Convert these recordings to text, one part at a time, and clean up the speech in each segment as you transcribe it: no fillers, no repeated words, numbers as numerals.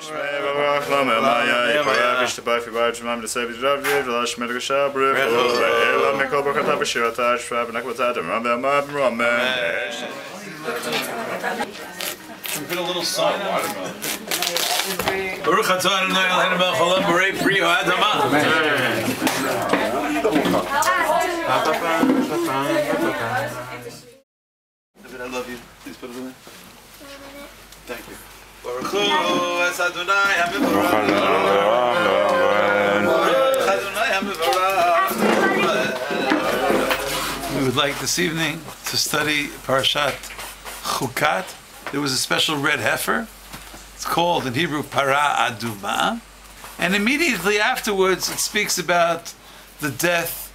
Put a little sign on it. Baruch atah Adonai Eloheinu melech haolam borei pri ha'adama. David, I love you. Please put it in there. Thank you. Baruch hu es Adonai hamivorach. Adonai hamivorach. We would like this evening to study Parshat Chukkat. There was a special red heifer. It's called in Hebrew Para Aduma. And immediately afterwards it speaks about the death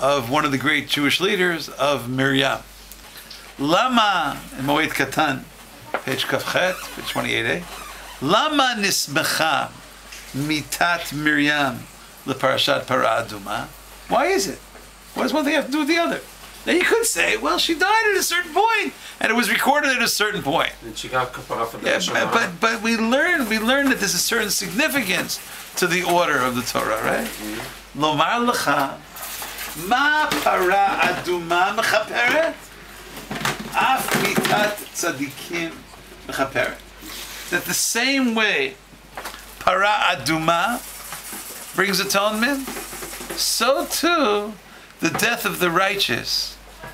of one of the great Jewish leaders, of Miriam. Lama, in Moed Katan, page Kafchet, page 28a. Lama nismecha mitat Miriam leparashat Para Aduma. Why is it? What does one thing have to do with the other? Now you could say, well, she died at a certain point, and it was recorded at a certain point. And she got kapara for the but we learn that there's a certain significance to the order of the Torah, right? Lomar lecha ma para aduma mechaperet af mitat tzadikim mechaperet. That the same way para aduma brings atonement, so too the death of the righteous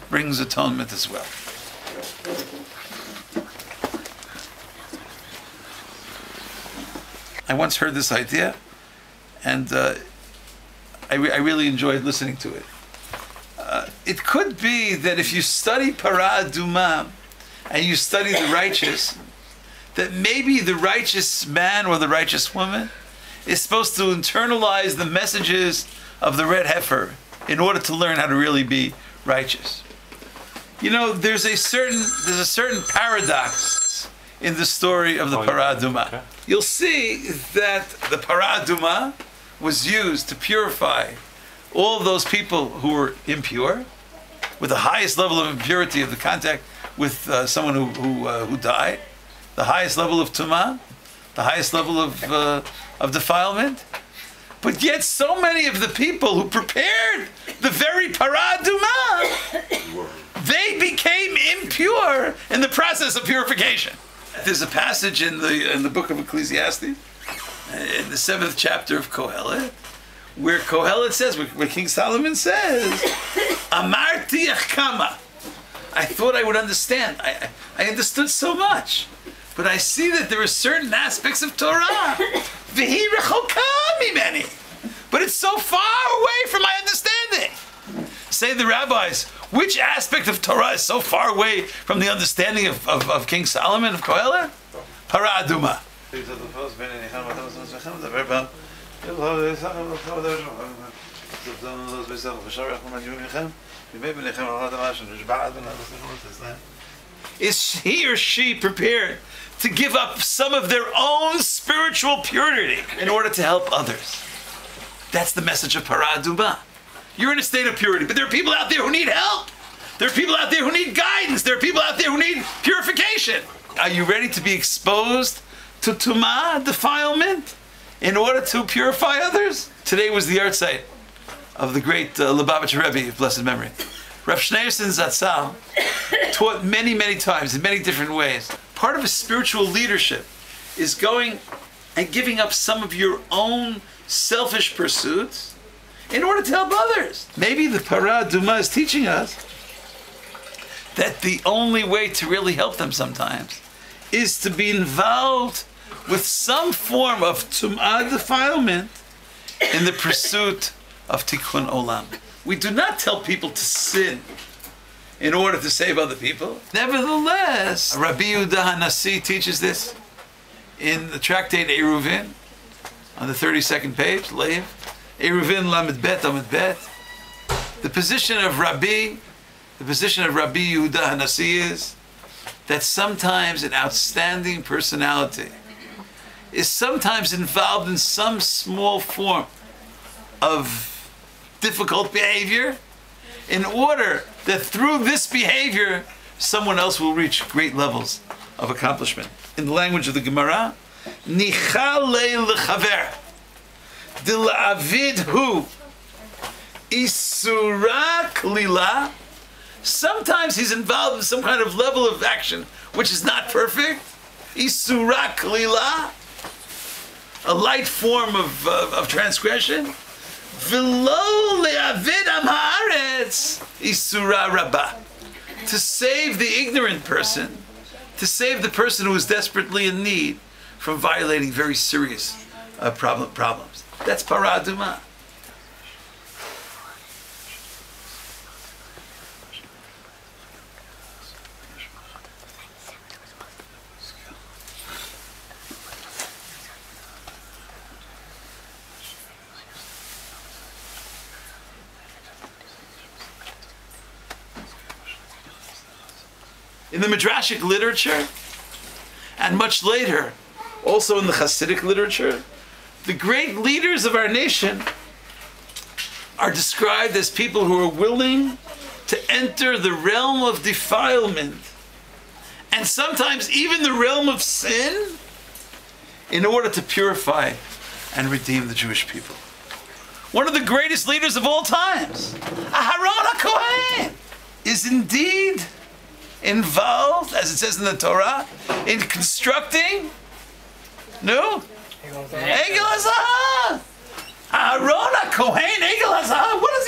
brings atonement as well. I once heard this idea, and I really enjoyed listening to it. It could be that if you study Para Aduma and you study the righteous, that maybe the righteous man or the righteous woman is supposed to internalize the messages of the red heifer in order to learn how to really be righteous. You know, there's a certain paradox in the story of the Para Aduma. Okay. You'll see that the Para Aduma was used to purify all of those people who were impure, with the highest level of impurity of the contact with someone who died, the highest level of tumah, the highest level of defilement. But yet so many of the people who prepared the very Para Aduma, they became impure in the process of purification. There's a passage in the book of Ecclesiastes, in the 7th chapter of Kohelet, where Kohelet says, where King Solomon says, Amarti achkama. I thought I would understand. I understood so much. But I see that there are certain aspects of Torah. V'hi rechoka mimeni. But it's so far away from my understanding. Say the rabbis, which aspect of Torah is so far away from the understanding of King Solomon of Kohelet? Para Aduma. Is he or she prepared to give up some of their own spiritual purity in order to help others? That's the message of Para Aduma. You're in a state of purity, but there are people out there who need help. There are people out there who need guidance. There are people out there who need purification. Are you ready to be exposed to tumah, defilement, in order to purify others? Today was the yahrzeit of the great Lubavitcher Rebbe of blessed memory. Rav Schneerson Zatzal taught many, many times in many different ways. Part of a spiritual leadership is going and giving up some of your own selfish pursuits in order to help others. Maybe the Para Aduma is teaching us that the only way to really help them sometimes is to be involved with some form of tum'ah defilement in the pursuit of tikkun olam. We do not tell people to sin in order to save other people. Nevertheless, Rabbi Yehuda HaNasi teaches this in the tractate Eruvin, on the 32nd page, Leiv, Eruvin Lamed Bet Amid Bet. The position of Rabbi Yehuda HaNasi is that sometimes an outstanding personality is sometimes involved in some small form of difficult behavior in order that through this behavior someone else will reach great levels of accomplishment. In the language of the Gemara, Nichale lechaver. Dil'avid hu. Isura klila. Sometimes he's involved in some kind of level of action which is not perfect. Isura klila. A light form of transgression. V'lo le'avid am haaretz. Isura rabba. To save the ignorant person, to save the person who is desperately in need from violating very serious problems. That's paraduma. In the Midrashic literature, and much later, also in the Hasidic literature, the great leaders of our nation are described as people who are willing to enter the realm of defilement, and sometimes even the realm of sin, in order to purify and redeem the Jewish people. One of the greatest leaders of all times, Aharon HaKohen, is indeed involved, as it says in the Torah, in constructing Egel HaZahah. Aharon HaKohen, Egel HaZahah. What is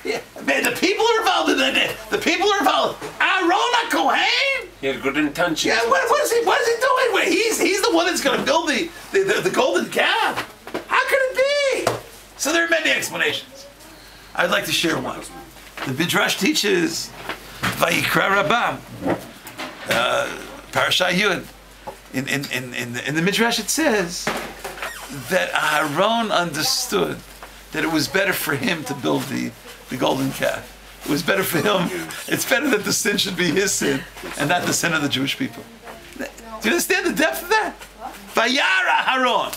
here? The people are involved in that. The people are involved. Aharon HaKohen. He had good intentions. Yeah. What is he doing? Wait, he's the one that's going to build the golden calf. How could it be? So there are many explanations. I'd like to share one. The Midrash teaches Vayikra Rabbah, Parshat Yud. In the Midrash it says that Aharon understood that it was better for him to build the golden calf. It was better for him. It's better that the sin should be his sin and not the sin of the Jewish people. Do you understand the depth of that? Vayar Aharon.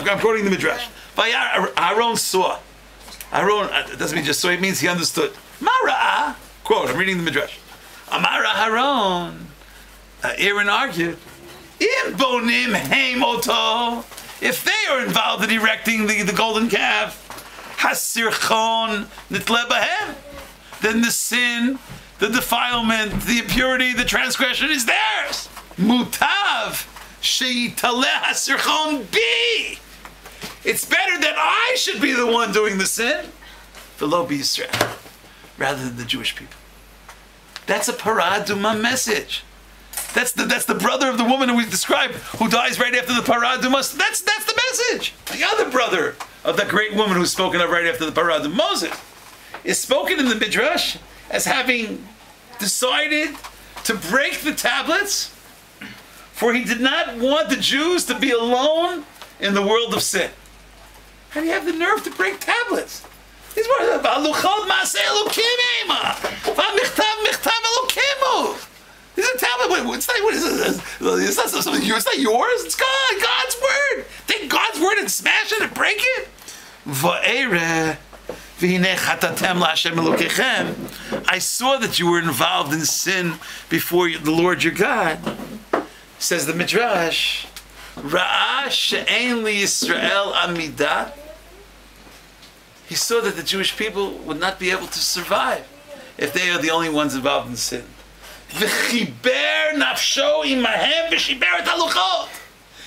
I'm quoting the Midrash. Vayar Aharon saw. Aharon, it doesn't mean just saw, it means he understood. Mara, quote, I'm reading the Midrash. Amara Aharon. Aaron argued, Im bonim heim oto. If they are involved in erecting the golden calf, hasirchon nitle bahem, then the sin, the defilement, the impurity, the transgression is theirs. Mutav sheyitaleh hasirchon bi. It's better that I should be the one doing the sin, v'lo b'Yisrael, rather than the Jewish people. That's a paraduma message. That's the brother of the woman who we described, who dies right after the paraduma. That's the message. The other brother of that great woman who's spoken of right after the paraduma, Moses, is spoken in the Midrash as having decided to break the tablets, for he did not want the Jews to be alone in the world of sin. How do you have the nerve to break tablets? These words are These are tablets. It's not yours. It's God's word. Take God's word and smash it and break it. I saw that you were involved in sin before the Lord your God. Says the Midrash. Ra'ah she'ein li Yisrael amidah. He saw that the Jewish people would not be able to survive if they are the only ones involved in sin. V'chiber nafsho imahem v'shiber et haluchot.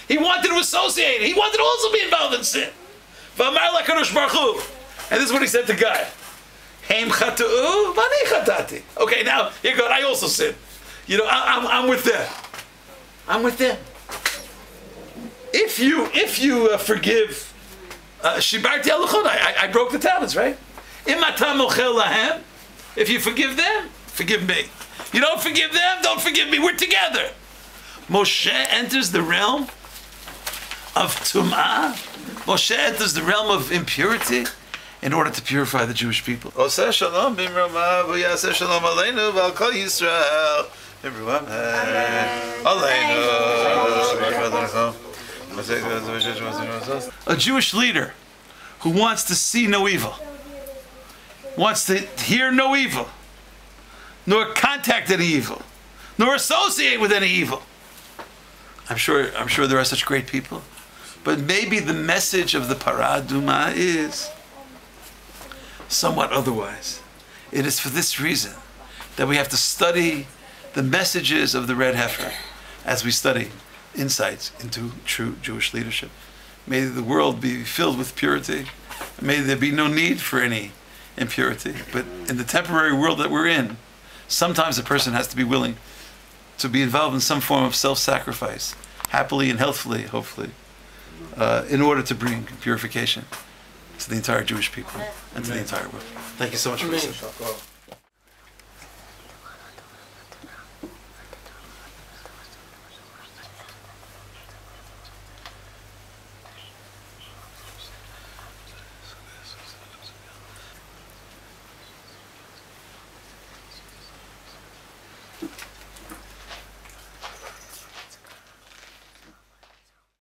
He wanted to associate. He wanted to also be involved in sin. V'amar lakadosh baruch hu. And this is what he said to God. Heim chatu'u v'ani chatati. Okay, now, here God, I also sin. You know, I'm with them. I'm with them. If you forgive Shibarti Aluchot, I broke the tablets, right? If you forgive them, forgive me. You don't forgive them, don't forgive me. We're together. Moshe enters the realm of Tum'ah. Moshe enters the realm of impurity in order to purify the Jewish people. Oseh Shalom b'mrama v'yaseh Shalom aleinu v'al kol Yisrael. Everyone, a Jewish leader who wants to see no evil, wants to hear no evil, nor contact any evil, nor associate with any evil. I'm sure there are such great people. But maybe the message of the Parah Adumah is somewhat otherwise. It is for this reason that we have to study the messages of the red heifer as we study insights into true Jewish leadership. May the world be filled with purity. May there be no need for any impurity. But in the temporary world that we're in, sometimes a person has to be willing to be involved in some form of self-sacrifice, happily and healthfully, hopefully, in order to bring purification to the entire Jewish people and to the entire world. Thank you so much for listening.